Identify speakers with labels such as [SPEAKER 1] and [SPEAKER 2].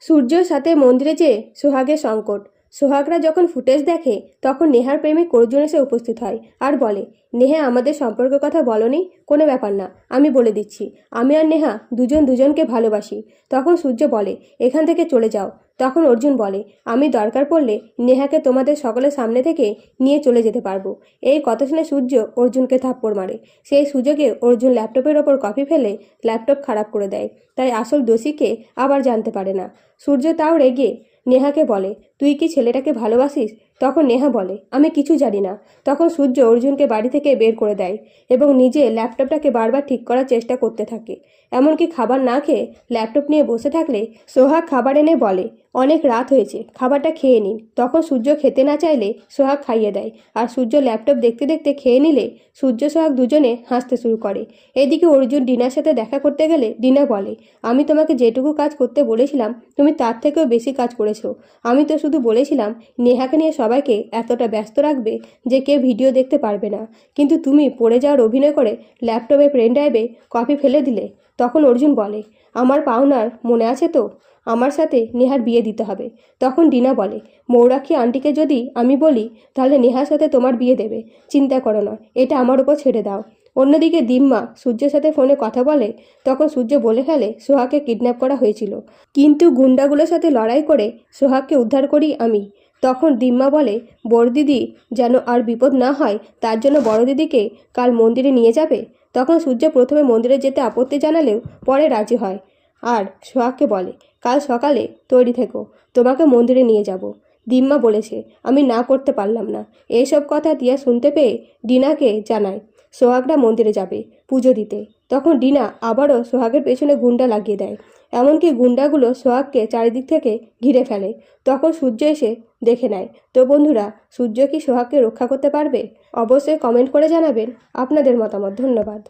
[SPEAKER 1] সূর্যর সাথে মন্দিরে যেয়ে সোহাগের সংকট। সোহাগরা যখন ফুটেজ দেখে তখন নেহার প্রেমিক অর্জুন এসে উপস্থিত হয় আর বলে, নেহা আমাদের সম্পর্কের কথা বলনি? কোনো ব্যাপার না, আমি বলে দিচ্ছি, আমি আর নেহা দুজন দুজনকে ভালোবাসি। তখন সূর্য বলে, এখান থেকে চলে যাও। তখন অর্জুন বলে, আমি দরকার পড়লে নেহাকে তোমাদের সকলের সামনে থেকে নিয়ে চলে যেতে পারবো। এই কথা শুনে সূর্য অর্জুনকে থাপ্পড় মারে। সেই সুযোগে অর্জুন ল্যাপটপের ওপর কপি ফেলে ল্যাপটপ খারাপ করে দেয়। তাই আসল দোষীকে আবার জানতে পারে না। সূর্য তাও রেগে নেহাকে বলে, তুই কি ছেলেটাকে ভালোবাসিস? তখন নেহা বলে, আমি কিছু জানি না। তখন সূর্য অর্জুনকে বাড়ি থেকে বের করে দেয় এবং নিজে ল্যাপটপটাকে বারবার ঠিক করার চেষ্টা করতে থাকে। এমনকি খাবার না খেয়ে ল্যাপটপ নিয়ে বসে থাকলে সোহাগ খাবার এনে বলে, অনেক রাত হয়েছে, খাবারটা খেয়ে নিন। তখন সূর্য খেতে না চাইলে সোহাগ খাইয়ে দেয়। আর সূর্য ল্যাপটপ দেখতে দেখতে খেয়ে নিলে সূর্য সোহাগ দুজনে হাসতে শুরু করে। এদিকে অর্জুন ডিনার সাথে দেখা করতে গেলে ডিনা বলে, আমি তোমাকে যেটুকু কাজ করতে বলেছিলাম তুমি তার থেকেও বেশি কাজ করেছো। আমি তো শুধু বলেছিলাম নেহাকে নিয়ে সবাইকে এতটা ব্যস্ত রাখবে যে কেউ ভিডিও দেখতে পারবে না, কিন্তু তুমি পড়ে যাওয়ার অভিনয় করে ল্যাপটপে পেন ড্রাইভে কপি ফেলে দিলে। তখন অর্জুন বলে, আমার পাওনার মনে আছে তো, আমার সাথে নেহার বিয়ে দিতে হবে। তখন ডিনা বলে, মৌরাক্ষী আন্টিকে যদি আমি বলি তাহলে নেহার সাথে তোমার বিয়ে দেবে, চিন্তা করো না, এটা আমার উপর ছেড়ে দাও। অন্যদিকে দিম্মা সূর্যের সাথে ফোনে কথা বলে। তখন সূর্য বলে ফেলে সোহাগকে কিডন্যাপ করা হয়েছিল, কিন্তু গুন্ডাগুলোর সাথে লড়াই করে সোহাগকে উদ্ধার করি আমি। তখন দিম্মা বলে, বড় দিদি যেন আর বিপদ না হয় তার জন্য বড় দিদিকে কাল মন্দিরে নিয়ে যাবে। তখন সূর্য প্রথমে মন্দিরে যেতে আপত্তি জানালেও পরে রাজি হয় আর সোহাগকে বলে, কাল সকালে তৈরি থেকো, তোমাকে মন্দিরে নিয়ে যাব। দিম্মা বলেছে, আমি না করতে পারলাম না। এইসব কথা টিয়া শুনতে পেয়ে ডিনাকে জানায় সোহাগরা মন্দিরে যাবে পুজো দিতে। তখন ডিনা আবারও সোহাগের পেছনে গুন্ডা লাগিয়ে দেয়, এমনকি গুন্ডাগুলো সোহাগকে চারিদিক থেকে ঘিরে ফেলে। তখন সূর্য এসে দেখে নেয়। তো বন্ধুরা, সূর্য কি সোহাগকে রক্ষা করতে পারবে? অবশ্যই কমেন্ট করে জানাবেন আপনাদের মতামত। ধন্যবাদ।